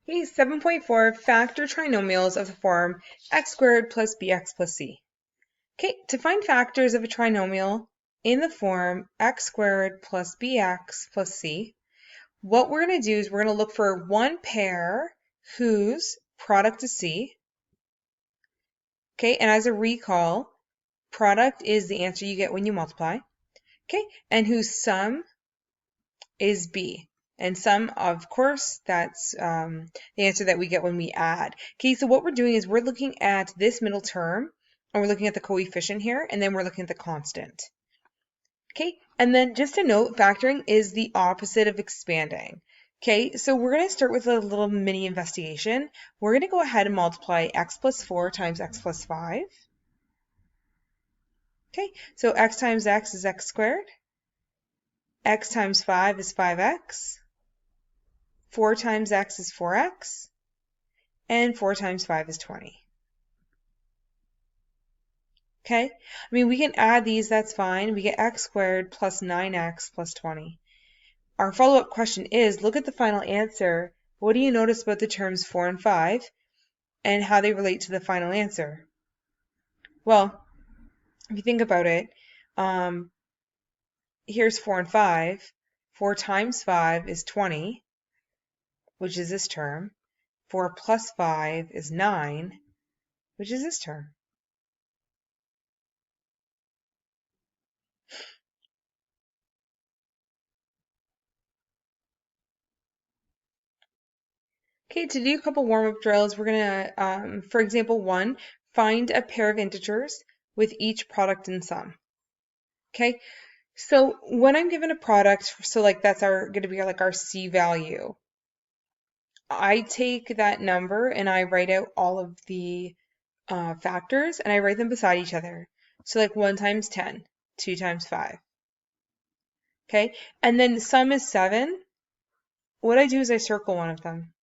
Okay, 7.4, factor trinomials of the form x squared plus bx plus c. Okay, to find factors of a trinomial in the form x squared plus bx plus c, what we're going to do is we're going to look for one pair whose product is c. Okay, and as a recall, product is the answer you get when you multiply. Okay, and whose sum is b. And sum, of course, that's the answer that we get when we add. Okay, so what we're doing is we're looking at this middle term, and we're looking at the coefficient here, and then we're looking at the constant. Okay, and then just a note, factoring is the opposite of expanding. Okay, so we're going to start with a little mini investigation. We're going to go ahead and multiply x plus 4 times x plus 5. Okay, so x times x is x squared. X times 5 is 5x. 4 times x is 4x, and 4 times 5 is 20. Okay, I mean, we can add these, that's fine. We get x squared plus 9x plus 20. Our follow-up question is, look at the final answer. What do you notice about the terms 4 and 5 and how they relate to the final answer? Well, if you think about it, here's 4 and 5. 4 times 5 is 20, which is this term. 4 plus 5 is 9, which is this term. Okay, to do a couple warm-up drills, we're going to, for example, 1, find a pair of integers with each product and sum. Okay, so when I'm given a product, so like that's going to be like our C value, I take that number and I write out all of the factors and I write them beside each other. So like 1 times 10, 2 times 5. Okay, and then the sum is 7. What I do is I circle one of them.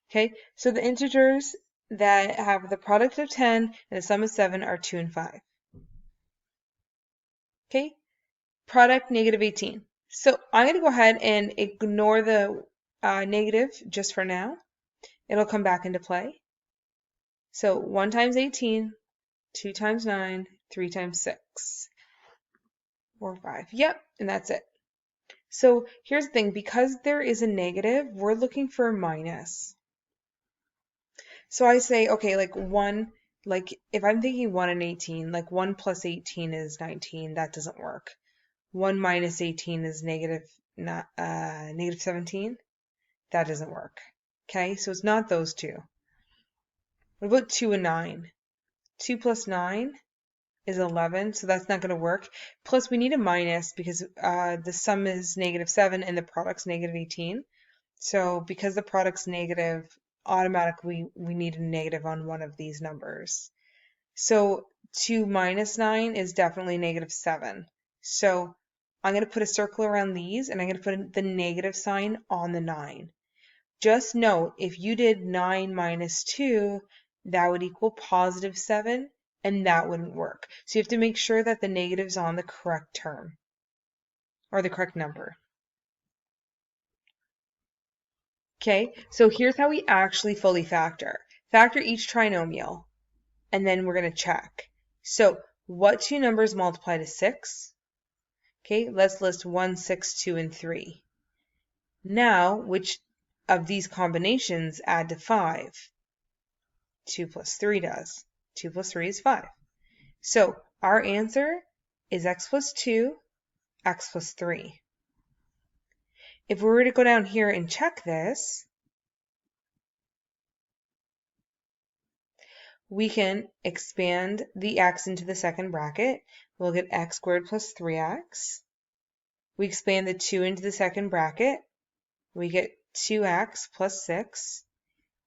Okay, so the integers that have the product of 10 and the sum of 7 are 2 and 5. Okay, product negative 18. So I'm going to go ahead and ignore the negative just for now. It'll come back into play. So 1 times 18, 2 times 9, 3 times 6, 4, 5. Yep, and that's it. So here's the thing, because there is a negative, we're looking for a minus. So I say, okay, like 1, like if I'm thinking 1 and 18, like 1 plus 18 is 19, that doesn't work. 1 minus 18 is negative 17, that doesn't work. Okay, so it's not those two. What about 2 and 9? 2 plus 9 is 11, so that's not going to work. Plus we need a minus because the sum is negative 7 and the product's negative 18. So because the product's negative, automatically we need a negative on one of these numbers. So 2 minus 9 is definitely negative 7. So I'm going to put a circle around these and I'm going to put the negative sign on the 9. Just note, if you did 9 minus 2, that would equal positive 7, and that wouldn't work. So you have to make sure that the negative's on the correct term or the correct number. Okay, so here's how we actually fully factor. Factor each trinomial, and then we're going to check. So what two numbers multiply to 6? Okay, let's list 1, 6, 2, and 3. Now, which of these combinations add to 5? 2 plus 3 does. 2 plus 3 is 5. So our answer is x plus 2, x plus 3. If we were to go down here and check this, we can expand the x into the second bracket. We'll get x squared plus 3x. We expand the 2 into the second bracket. We get 2x plus 6.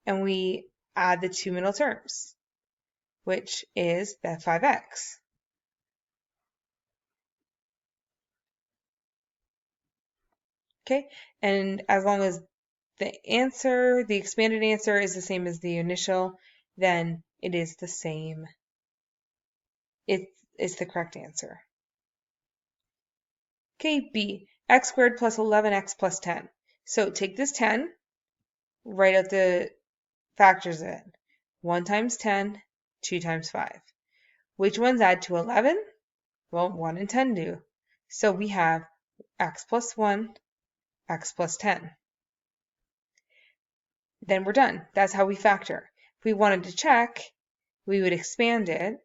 And we add the two middle terms, which is that 5x. Okay, and as long as the answer, the expanded answer is the same as the initial, then it is the same. It's the correct answer. Okay, B, x squared plus 11x plus 10. So take this 10 write out the factors of it. 1 times 10, 2 times 5. Which ones add to 11? Well, 1 and 10 do. So we have x plus 1, x plus 10. Then we're done. That's how we factor. If we wanted to check, we would expand it.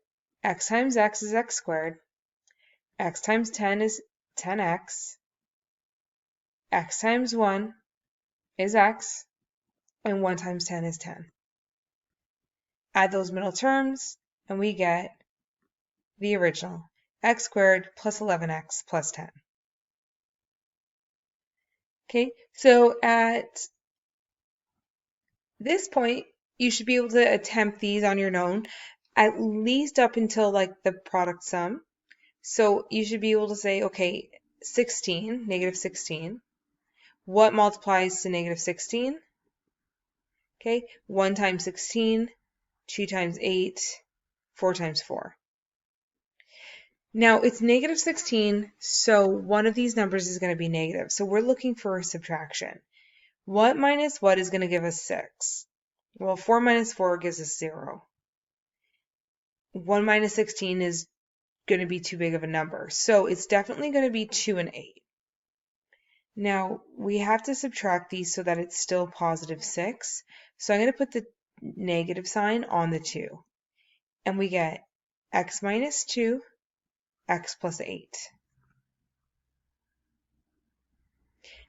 X times x is x squared. X times 10 is 10x. X times 1 is x. And 1 times 10 is 10. Add those middle terms, and we get the original, x squared plus 11x plus 10. Okay, so at this point, you should be able to attempt these on your own, at least up until like the product sum. So you should be able to say, okay, 16, negative 16. What multiplies to negative 16? Okay, 1 times 16, 2 times 8, 4 times 4. Now it's negative 16, so one of these numbers is going to be negative. So we're looking for a subtraction. What minus what is going to give us 6? Well, 4 minus 4 gives us 0. 1 minus 16 is going to be too big of a number. So it's definitely going to be 2 and 8. Now we have to subtract these so that it's still positive 6. So I'm going to put the negative sign on the 2. And we get x minus 2, x plus 8.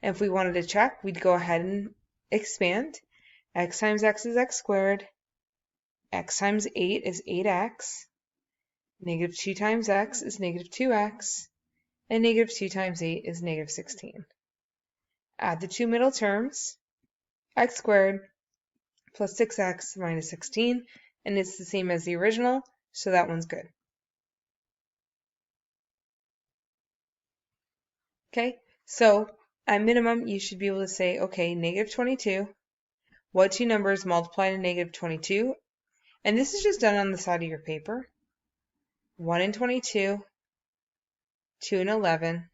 And if we wanted to check, we'd go ahead and expand. X times x is x squared. X times 8 is 8x. Negative 2 times x is negative 2x. And negative 2 times 8 is negative 16. Add the two middle terms, x squared plus 6x minus 16, and it's the same as the original, so that one's good. Okay, so at minimum, you should be able to say, okay, negative 22. What two numbers multiply to negative 22? And this is just done on the side of your paper. 1 and 22, 2 and 11,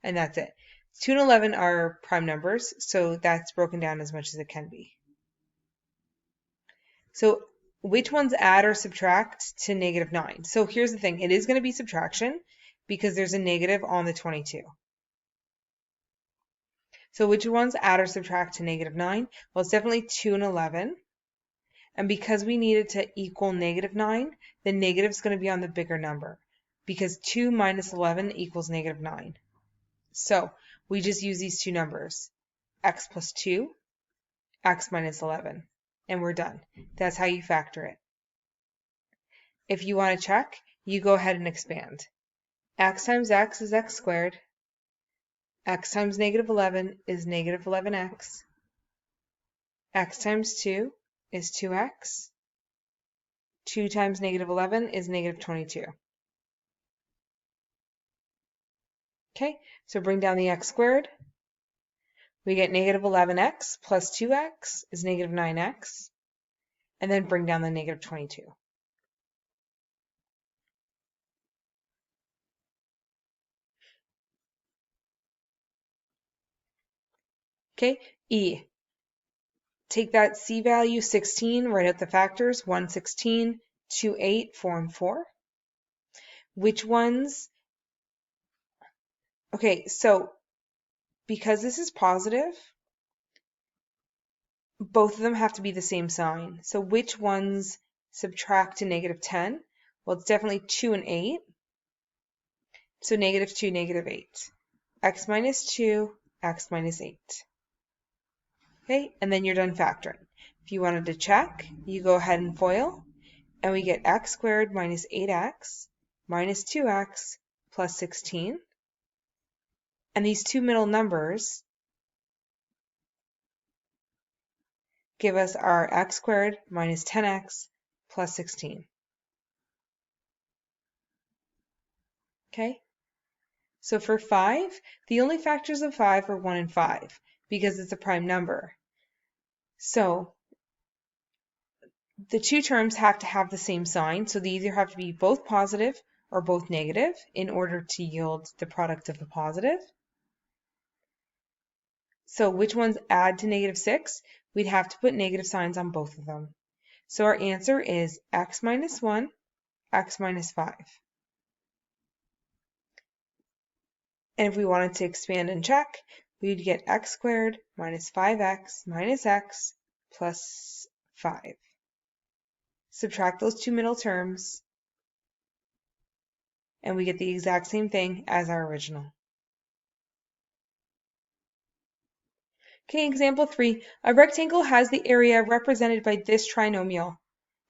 and that's it. 2 and 11 are prime numbers, so that's broken down as much as it can be. So which ones add or subtract to negative 9? So here's the thing. It is going to be subtraction because there's a negative on the 22. So which ones add or subtract to negative 9? Well, it's definitely 2 and 11. And because we need it to equal negative 9, the negative is going to be on the bigger number because 2 minus 11 equals negative 9. So we just use these two numbers, x plus 2, x minus 11, and we're done. That's how you factor it. If you want to check, you go ahead and expand. X times x is x squared. X times negative 11 is negative 11x. X times 2 is 2x. 2 times negative 11 is negative 22. Okay, so bring down the x squared. We get negative 11x plus 2x is negative 9x. And then bring down the negative 22. Okay, E. Take that C value, 16, write out the factors, 1, 16, 2, 8, 4, and 4. Which ones? Okay, so because this is positive, both of them have to be the same sign. So which ones subtract to negative 10? Well, it's definitely 2 and 8. So negative 2, negative 8. X minus 2, x minus 8. Okay, and then you're done factoring. If you wanted to check, you go ahead and FOIL, and we get x squared minus 8x minus 2x plus 16. And these two middle numbers give us our x squared minus 10x plus 16. Okay, so for 5, the only factors of 5 are 1 and 5 because it's a prime number. So the two terms have to have the same sign, so they either have to be both positive or both negative in order to yield the product of the positive. So which ones add to negative 6? we'd have to put negative signs on both of them. So our answer is x minus 1, x minus 5. And if we wanted to expand and check, we'd get x squared minus 5x minus x plus 5. Subtract those two middle terms, and we get the exact same thing as our original. Okay, example 3, a rectangle has the area represented by this trinomial.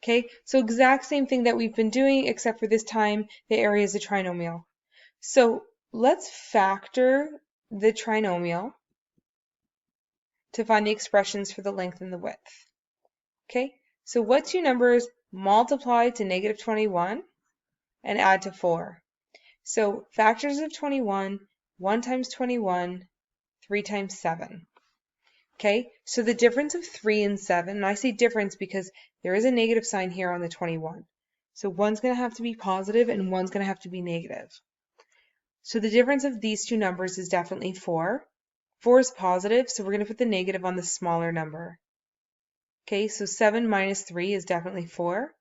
Okay, so exact same thing that we've been doing, except for this time the area is a trinomial. So let's factor the trinomial to find the expressions for the length and the width. Okay, so what two numbers multiply to negative 21 and add to 4? So factors of 21, 1 times 21, 3 times 7. Okay, so the difference of 3 and 7, and I say difference because there is a negative sign here on the 21. So one's going to have to be positive and one's going to have to be negative. So the difference of these two numbers is definitely 4. 4 is positive, so we're going to put the negative on the smaller number. Okay, so 7 minus 3 is definitely 4.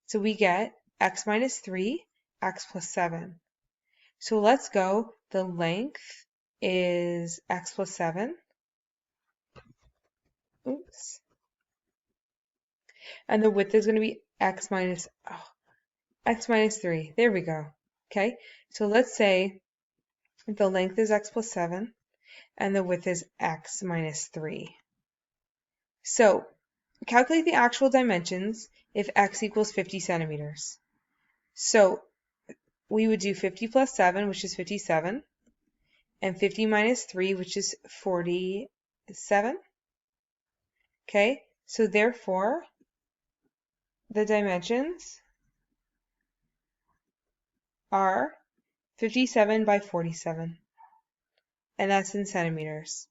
So we get x minus 3, x plus 7. So let's go. The length is x plus 7. Oops. And the width is going to be x minus 3. There we go. Okay, so let's say the length is x plus 7 and the width is x minus 3. So calculate the actual dimensions if x equals 50 centimeters. So we would do 50 plus 7, which is 57, and 50 minus 3, which is 47. Okay, so therefore, the dimensions are 57 by 47, and that's in centimeters.